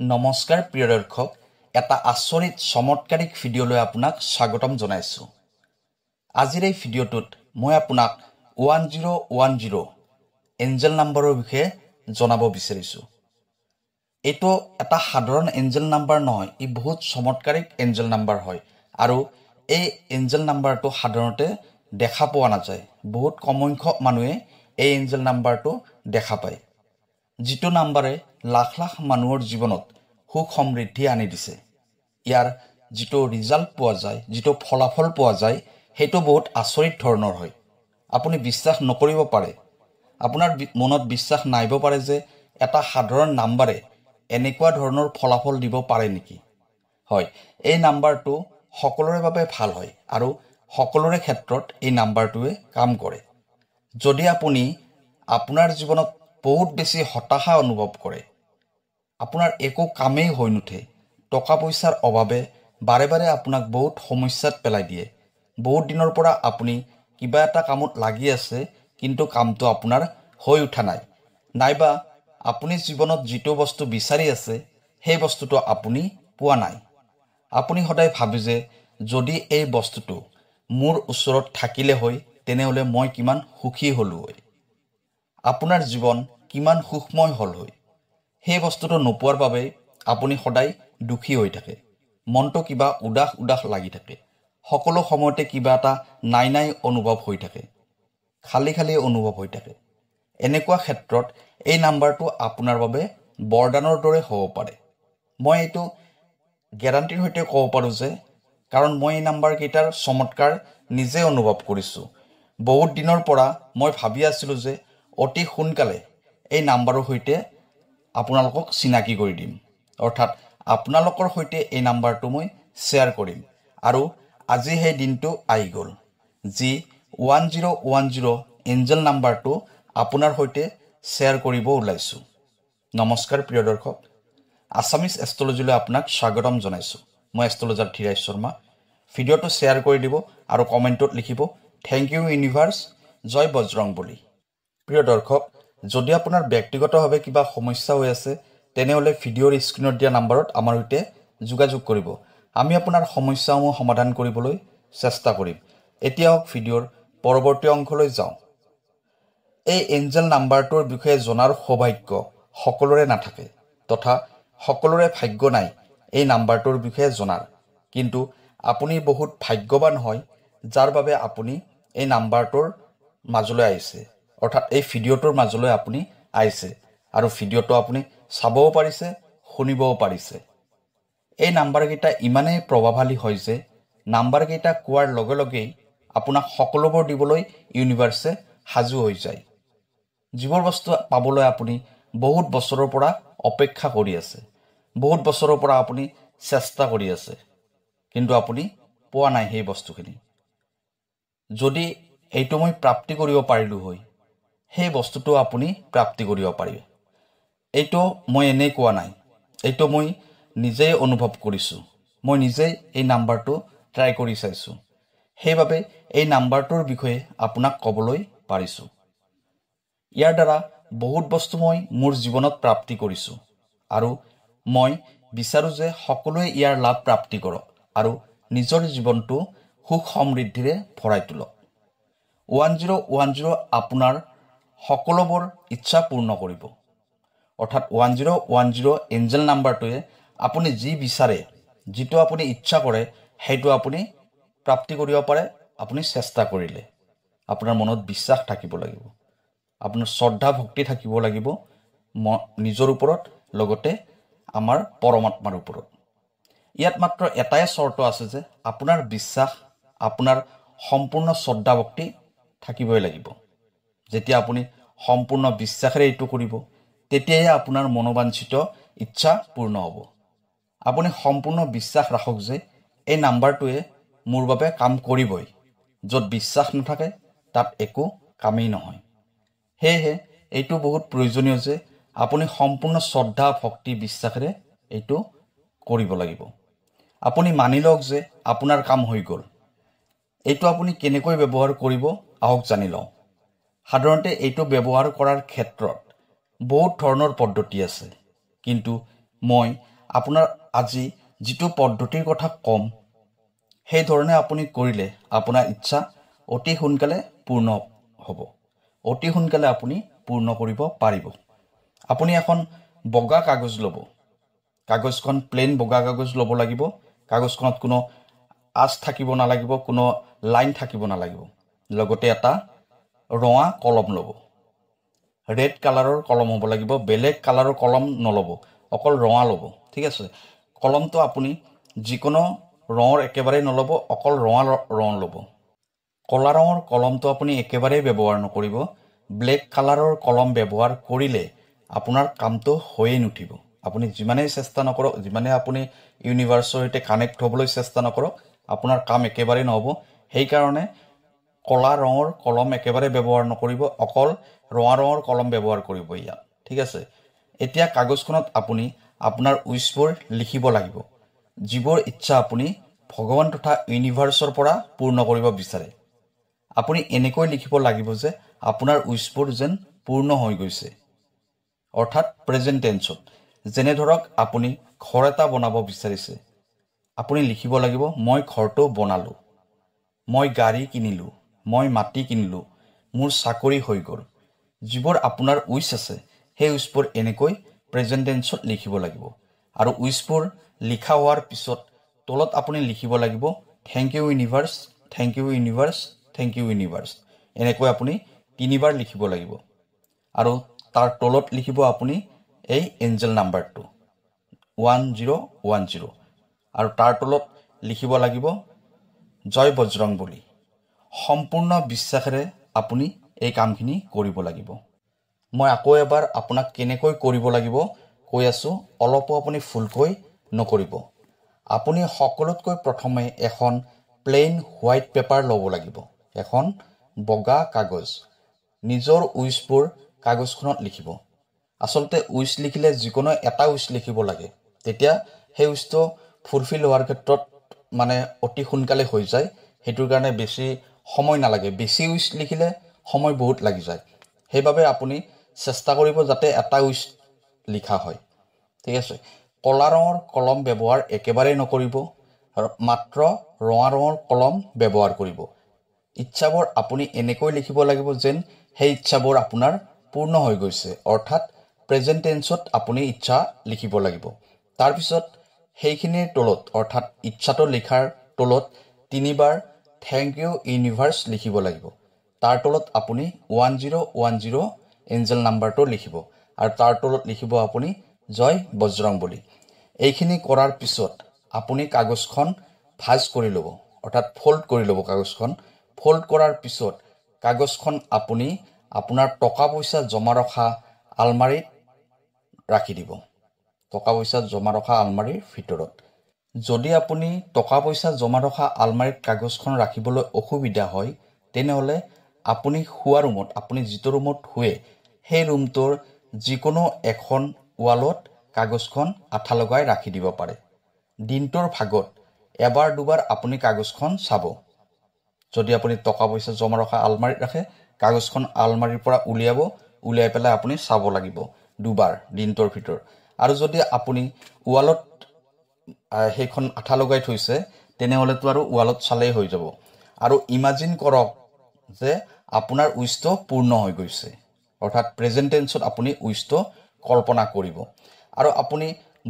নমস্কাৰ প্ৰিয় দৰ্শক, এটা আচৰিত চমৎকাৰিক ভিডিঅ'লৈ আপোনাক স্বাগতম জনাইছোঁ। আজিৰ এই ভিডিঅ'টোত মই আপোনাক 1010 এঞ্জেল নাম্বাৰৰ বিষয়ে জনাব বিচাৰিছোঁ। এইটো এটা সাধাৰণ এঞ্জেল নাম্বাৰ নহয়, ই বহুত চমৎকাৰিক এঞ্জেল নাম্বাৰ হয় আৰু এই এঞ্জেল নাম্বাৰটো সাধাৰণতে দেখা পোৱা নাযায়। বহুত কম সংখ্যক মানুহে এই এঞ্জেল নাম্বাৰটো দেখা পায়, যিটো নাম্বাৰে লাখ লাখ মানুহৰ জীৱনত সুখ সমৃদ্ধি আনি দিছে। ইয়াৰ যিটো ৰিজাল্ট পোৱা যায়, যিটো ফলাফল পোৱা যায়, সেইটো বহুত আচৰিত ধৰণৰ হয়। আপুনি বিশ্বাস নকৰিব পাৰে, আপোনাৰ মনত বিশ্বাস নাহিব পাৰে যে এটা সাধাৰণ নাম্বাৰে এনেকুৱা ধৰণৰ ফলাফল দিব পাৰে নেকি। হয়, এই নাম্বাৰটো সকলোৰে বাবে ভাল হয় আৰু সকলোৰে ক্ষেত্ৰত এই নাম্বাৰটোৱে কাম কৰে। যদি আপুনি আপোনাৰ জীৱনত বহুত বেছি হতাশা অনুভৱ কৰে, আপোনাৰ একো কামেই হৈ নুঠে, টকা পইচাৰ অভাৱে বাৰে বাৰে আপোনাক বহুত সমস্যাত পেলাই দিয়ে, বহুত দিনৰ পৰা আপুনি কিবা এটা কামত লাগি আছে কিন্তু কামটো আপোনাৰ হৈ উঠা নাই, নাইবা আপুনি জীৱনত যিটো বস্তু বিচাৰি আছে সেই বস্তুটো আপুনি পোৱা নাই। আপুনি সদায় ভাবে যে যদি এই বস্তুটো মোৰ ওচৰত থাকিলে হয় তেনেহ'লে মই কিমান সুখী হ'লো হয়, আপোনাৰ জীৱন কিমান সুখময় হ'ল হয়। সেই বস্তুটো নোপোৱাৰ বাবে আপুনি সদায় দুখী হৈ থাকে, মনটো কিবা উদাস উদাস লাগি থাকে, সকলো সময়তে কিবা এটা নাই নাই অনুভৱ হৈ থাকে, খালী খালী অনুভৱ হৈ থাকে। এনেকুৱা ক্ষেত্ৰত এই নাম্বাৰটো আপোনাৰ বাবে বৰদানৰ দৰে হ'ব পাৰে। মই এইটো গেৰাণ্টিৰ সৈতে ক'ব পাৰোঁ যে, কাৰণ মই এই নাম্বাৰকেইটাৰ চমৎকাৰ নিজে অনুভৱ কৰিছোঁ। বহুত দিনৰ পৰা মই ভাবি আছিলোঁ যে অতি সোনকালে এই নাম্বাৰৰ সৈতে আপোনালোকক চিনাকি কৰি দিম, অৰ্থাৎ আপোনালোকৰ সৈতে এই নাম্বাৰটো মই শ্বেয়াৰ কৰিম। আৰু আজি সেই দিনটো আহি গ'ল, যি 1010 এঞ্জেল নাম্বাৰটো আপোনাৰ সৈতে শ্বেয়াৰ কৰিব ওলাইছোঁ। নমস্কাৰ প্ৰিয় দৰ্শক, আছামিজ এষ্ট্ৰলজিলৈ আপোনাক স্বাগতম জনাইছোঁ। মই এষ্ট্ৰলজাৰ ধীৰাজ শৰ্মা। ভিডিঅ'টো শ্বেয়াৰ কৰি দিব আৰু কমেণ্টত লিখিব থেংক ইউ ইউনিভাৰ্ছ, জয় বজৰংবলী। প্ৰিয় দৰ্শক, যদি আপোনাৰ ব্যক্তিগতভাৱে কিবা সমস্যা হৈ আছে তেনেহ'লে ভিডিঅ'ৰ স্ক্ৰীণত দিয়া নাম্বাৰত আমাৰ সৈতে যোগাযোগ কৰিব। আমি আপোনাৰ সমস্যাসমূহ সমাধান কৰিবলৈ চেষ্টা কৰিম। এতিয়া ভিডিঅ'ৰ পৰৱৰ্তী অংশলৈ যাওঁ। এই এঞ্জেল নাম্বাৰটোৰ বিষয়ে জনাৰ সৌভাগ্য সকলোৰে নাথাকে, তথা সকলোৰে ভাগ্য নাই এই নাম্বাৰটোৰ বিষয়ে জনাৰ। কিন্তু আপুনি বহুত ভাগ্যৱান হয় যাৰ বাবে আপুনি এই নাম্বাৰটোৰ মাজলৈ আহিছে, অৰ্থাৎ এই ভিডিঅ'টোৰ মাজলৈ আপুনি আহিছে আৰু ভিডিঅ'টো আপুনি চাবও পাৰিছে, শুনিবও পাৰিছে। এই নাম্বাৰকেইটা ইমানেই প্ৰভাৱশালী হয় যে নাম্বাৰকেইটা কোৱাৰ লগে লগেই আপোনাক সকলোবোৰ দিবলৈ ইউনিভাৰ্ছে সাজু হৈ যায়। যিবোৰ বস্তু পাবলৈ আপুনি বহুত বছৰৰ পৰা অপেক্ষা কৰি আছে, বহুত বছৰৰ পৰা আপুনি চেষ্টা কৰি আছে, কিন্তু আপুনি পোৱা নাই সেই বস্তুখিনি। যদি এইটো মই প্ৰাপ্তি কৰিব পাৰিলোঁ হয়, সেই বস্তুটো আপুনি প্ৰাপ্তি কৰিব পাৰিব। এইটো মই এনেই কোৱা নাই, এইটো মই নিজেই অনুভৱ কৰিছোঁ। মই নিজেই এই নাম্বাৰটো ট্ৰাই কৰি চাইছোঁ, সেইবাবে এই নাম্বাৰটোৰ বিষয়ে আপোনাক ক'বলৈ পাৰিছোঁ। ইয়াৰ দ্বাৰা বহুত বস্তু মই মোৰ জীৱনত প্ৰাপ্তি কৰিছোঁ আৰু মই বিচাৰোঁ যে সকলোৱে ইয়াৰ লাভ প্ৰাপ্তি কৰক আৰু নিজৰ জীৱনটো সুখ সমৃদ্ধিৰে ভৰাই তোলক। 1010 আপোনাৰ সকলোবোৰ ইচ্ছা পূৰ্ণ কৰিব, অৰ্থাৎ 1010 এঞ্জেল নাম্বাৰটোৱে আপুনি যি বিচাৰে, যিটো আপুনি ইচ্ছা কৰে, সেইটো আপুনি প্ৰাপ্তি কৰিব পাৰে আপুনি চেষ্টা কৰিলে। আপোনাৰ মনত বিশ্বাস থাকিব লাগিব, আপোনাৰ শ্ৰদ্ধা ভক্তি থাকিব লাগিব নিজৰ ওপৰত, লগতে আমাৰ পৰমাত্মাৰ ওপৰত। ইয়াত মাত্ৰ এটাই চৰ্ত আছে যে আপোনাৰ বিশ্বাস, আপোনাৰ সম্পূৰ্ণ শ্ৰদ্ধা ভক্তি থাকিবই লাগিব। যেতিয়া আপুনি সম্পূৰ্ণ বিশ্বাসেৰে এইটো কৰিব, তেতিয়াহে আপোনাৰ মনোবাঞ্ছিত ইচ্ছা পূৰ্ণ হ'ব। আপুনি সম্পূৰ্ণ বিশ্বাস ৰাখক যে এই নাম্বাৰটোৱে মোৰ বাবে কাম কৰিবই। য'ত বিশ্বাস নাথাকে তাত একো কামেই নহয়। সেয়েহে এইটো বহুত প্ৰয়োজনীয় যে আপুনি সম্পূৰ্ণ শ্ৰদ্ধা ভক্তি বিশ্বাসেৰে এইটো কৰিব লাগিব। আপুনি মানি লওক যে আপোনাৰ কাম হৈ গ'ল। এইটো আপুনি কেনেকৈ ব্যৱহাৰ কৰিব আহক জানি লওঁ। সাধাৰণতে এইটো ব্যৱহাৰ কৰাৰ ক্ষেত্ৰত বহুত ধৰণৰ পদ্ধতি আছে, কিন্তু মই আপোনাৰ আজি যিটো পদ্ধতিৰ কথা ক'ম সেই ধৰণে আপুনি কৰিলে আপোনাৰ ইচ্ছা অতি সোনকালে পূৰ্ণ হ'ব, অতি সোনকালে আপুনি পূৰ্ণ কৰিব পাৰিব। আপুনি এখন বগা কাগজ ল'ব, কাগজখন প্লেইন বগা কাগজ ল'ব লাগিব। কাগজখনত কোনো আঁচ থাকিব নালাগিব, কোনো লাইন থাকিব নালাগিব। লগতে এটা ৰঙা কলম ল'ব, ৰেড কালাৰৰ কলম হ'ব লাগিব, বেলেগ কালাৰৰ কলম নল'ব, অকল ৰঙা ল'ব, ঠিক আছে। কলমটো আপুনি যিকোনো ৰঙৰ একেবাৰেই নল'ব, অকল ৰঙা ৰং ল'ব। কলা ৰঙৰ কলমটো আপুনি একেবাৰেই ব্যৱহাৰ নকৰিব। ব্লেক কালাৰৰ কলম ব্যৱহাৰ কৰিলে আপোনাৰ কামটো হৈয়ে নুঠিব। আপুনি যিমানেই চেষ্টা নকৰক, যিমানেই আপুনি ইউনিভাৰ্ছৰ সৈতে কানেক্ট হ'বলৈ চেষ্টা নকৰক, আপোনাৰ কাম একেবাৰেই নহ'ব। সেইকাৰণে কলা ৰঙৰ কলম একেবাৰে ব্যৱহাৰ নকৰিব, অকল ৰঙা ৰঙৰ কলম ব্যৱহাৰ কৰিব ইয়াত, ঠিক আছে। এতিয়া কাগজখনত আপুনি আপোনাৰ উইচবোৰ লিখিব লাগিব, যিবোৰ ইচ্ছা আপুনি ভগৱান তথা ইউনিভাৰ্ছৰ পৰা পূৰ্ণ কৰিব বিচাৰে। আপুনি এনেকৈ লিখিব লাগিব যে আপোনাৰ উইচবোৰ যেন পূৰ্ণ হৈ গৈছে, অৰ্থাৎ প্ৰেজেণ্ট টেন্সত। যেনে ধৰক আপুনি ঘৰ এটা বনাব বিচাৰিছে, আপুনি লিখিব লাগিব মই ঘৰটো বনালোঁ, মই গাড়ী কিনিলোঁ, মই মাটি কিনিলোঁ, মোৰ চাকৰি হৈ গ'ল। যিবোৰ আপোনাৰ উইচ আছে সেই উইচবোৰ এনেকৈ প্ৰেজেণ্ট টেন্সত লিখিব লাগিব। আৰু উইচবোৰ লিখা হোৱাৰ পিছত তলত আপুনি লিখিব লাগিব thank you universe, thank you universe, thank you universe. এনেকৈ আপুনি 3 বাৰ লিখিব লাগিব। আৰু তাৰ তলত লিখিব আপুনি এই এঞ্জেল নাম্বাৰটো 1010, আৰু তাৰ তলত লিখিব লাগিব জয় বজৰং বুলি। সম্পূৰ্ণ বিশ্বাসেৰে আপুনি এই কামখিনি কৰিব লাগিব। মই আকৌ এবাৰ আপোনাক কেনেকৈ কৰিব লাগিব কৈ আছোঁ, অলপো আপুনি ভুলকৈ নকৰিব। আপুনি সকলোতকৈ প্ৰথমে এখন প্লেইন হোৱাইট পেপাৰ ল'ব লাগিব, এখন বগা কাগজ। নিজৰ উইচবোৰ কাগজখনত লিখিব। আচলতে উইচ লিখিলে যিকোনো এটা উইচ লিখিব লাগে, তেতিয়া সেই উইচটো ফুলফিল হোৱাৰ ক্ষেত্ৰত মানে অতি সোনকালে হৈ যায়। সেইটোৰ কাৰণে বেছি সময় নালাগে। বেছি উইচ লিখিলে সময় বহুত লাগি যায়। সেইবাবে আপুনি চেষ্টা কৰিব যাতে এটা উইচ লিখা হয়, ঠিক আছে। কলা ৰঙৰ কলম ব্যৱহাৰ একেবাৰেই নকৰিব, আৰু মাত্ৰ ৰঙা ৰঙৰ কলম ব্যৱহাৰ কৰিব। ইচ্ছাবোৰ আপুনি এনেকৈ লিখিব লাগিব যেন সেই ইচ্ছাবোৰ আপোনাৰ পূৰ্ণ হৈ গৈছে, অৰ্থাৎ প্ৰেজেণ্ট টেন্সত আপুনি ইচ্ছা লিখিব লাগিব। তাৰপিছত সেইখিনিৰ তলত, অৰ্থাৎ ইচ্ছাটো লিখাৰ তলত 3 বাৰ থেংক ইউ ইউনিভাৰ্ছ লিখিব লাগিব। তাৰ তলত আপুনি 1010 এঞ্জেল নাম্বাৰটো লিখিব, আৰু তাৰ তলত লিখিব আপুনি জয় বজৰং বুলি। এইখিনি কৰাৰ পিছত আপুনি কাগজখন ভাঁজ কৰি ল'ব, অৰ্থাৎ ফল্ড কৰি ল'ব কাগজখন। ফল্ড কৰাৰ পিছত কাগজখন আপুনি আপোনাৰ টকা পইচা জমা ৰখা আলমাৰীত ৰাখি দিব, টকা পইচা জমা ৰখা আলমাৰীৰ ভিতৰত। যদি আপুনি টকা পইচা জমা ৰখা আলমাৰীত কাগজখন ৰাখিবলৈ অসুবিধা হয়, তেনেহ'লে আপুনি শোৱা ৰুমত, আপুনি যিটো ৰুমত শুৱে সেই ৰুমটোৰ যিকোনো এখন ৱালত কাগজখন আঠা লগাই ৰাখি দিব পাৰে। দিনটোৰ ভাগত এবাৰ দুবাৰ আপুনি কাগজখন চাব। যদি আপুনি টকা পইচা জমা ৰখা আলমাৰীত ৰাখে, কাগজখন আলমাৰীৰ পৰা উলিয়াই পেলাই আপুনি চাব লাগিব 2 বাৰ দিনটোৰ ভিতৰত। আৰু যদি আপুনি ৱালত সেইখন আঠা লগাই থৈছে, তেনেহ'লেতো আৰু ৱালত চালেই হৈ যাব। আৰু ইমাজিন কৰক যে আপোনাৰ উইচটো পূৰ্ণ হৈ গৈছে, অৰ্থাৎ প্ৰেজেণ্ট টেন্সত আপুনি উইচটো কল্পনা কৰিব। আৰু আপুনি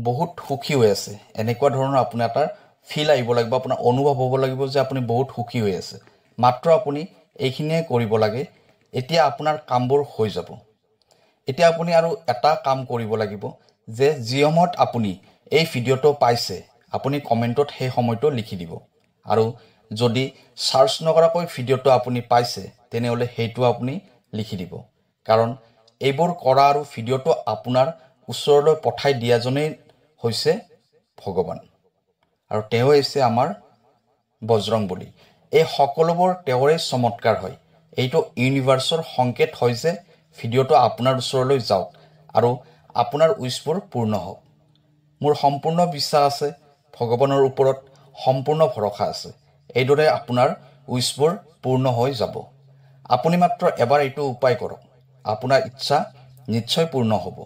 বহুত সুখী হৈ আছে, এনেকুৱা ধৰণৰ আপোনাৰ এটা ফিল আহিব লাগিব, আপোনাৰ অনুভৱ হ'ব লাগিব যে আপুনি বহুত সুখী হৈ আছে। মাত্ৰ আপুনি এইখিনিয়ে কৰিব লাগে, এতিয়া আপোনাৰ কামবোৰ হৈ যাব। এতিয়া আপুনি আৰু এটা কাম কৰিব লাগিব যে যি সময়ত আপুনি এই ভিডিঅ'টো পাইছে, আপুনি কমেণ্টত সেই সময়টো লিখি দিব। আৰু যদি চাৰ্চ নকৰাকৈ ভিডিঅ'টো আপুনি পাইছে, তেনেহ'লে সেইটো আপুনি লিখি দিব। কাৰণ এইবোৰ কৰা আৰু ভিডিঅ'টো আপোনাৰ ওচৰলৈ পঠাই দিয়াজনেই হৈছে ভগৱান, আৰু তেওঁ হৈছে আমাৰ বজৰং বলী। এই সকলোবোৰ তেওঁৰে চমৎকাৰ হয়। এইটো ইউনিভাৰ্ছৰ সংকেত হয় যে ভিডিঅ'টো আপোনাৰ ওচৰলৈ যাওক আৰু আপোনাৰ উইচবোৰ পূৰ্ণ হওক। মোৰ সম্পূৰ্ণ বিশ্বাস আছে, ভগৱানৰ ওপৰত সম্পূৰ্ণ ভৰসা আছে, এইদৰে আপোনাৰ উইচবোৰ পূৰ্ণ হৈ যাব। আপুনি মাত্ৰ এবাৰ এইটো উপায় কৰক, আপোনাৰ ইচ্ছা নিশ্চয় পূৰ্ণ হ'ব।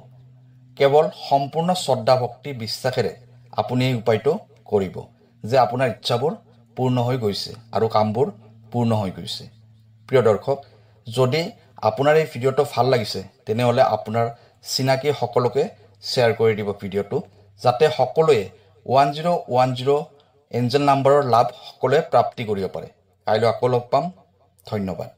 কেৱল সম্পূৰ্ণ শ্ৰদ্ধা ভক্তি বিশ্বাসেৰে আপুনি এই উপায়টো কৰিব যে আপোনাৰ ইচ্ছাবোৰ পূৰ্ণ হৈ গৈছে আৰু কামবোৰ পূৰ্ণ হৈ গৈছে। প্ৰিয় দৰ্শক, যদি আপোনাৰ এই ভিডিঅ'টো ভাল লাগিছে তেনেহ'লে আপোনাৰ চিনাকি সকলোকে শ্বেয়াৰ কৰি দিব ভিডিঅ'টো, যাতে সকলোৱে 1010 এঞ্জেল নাম্বাৰৰ লাভ সকলোৱে প্ৰাপ্তি কৰিব পাৰে। কাইলৈ আকৌ লগ পাম। ধন্যবাদ।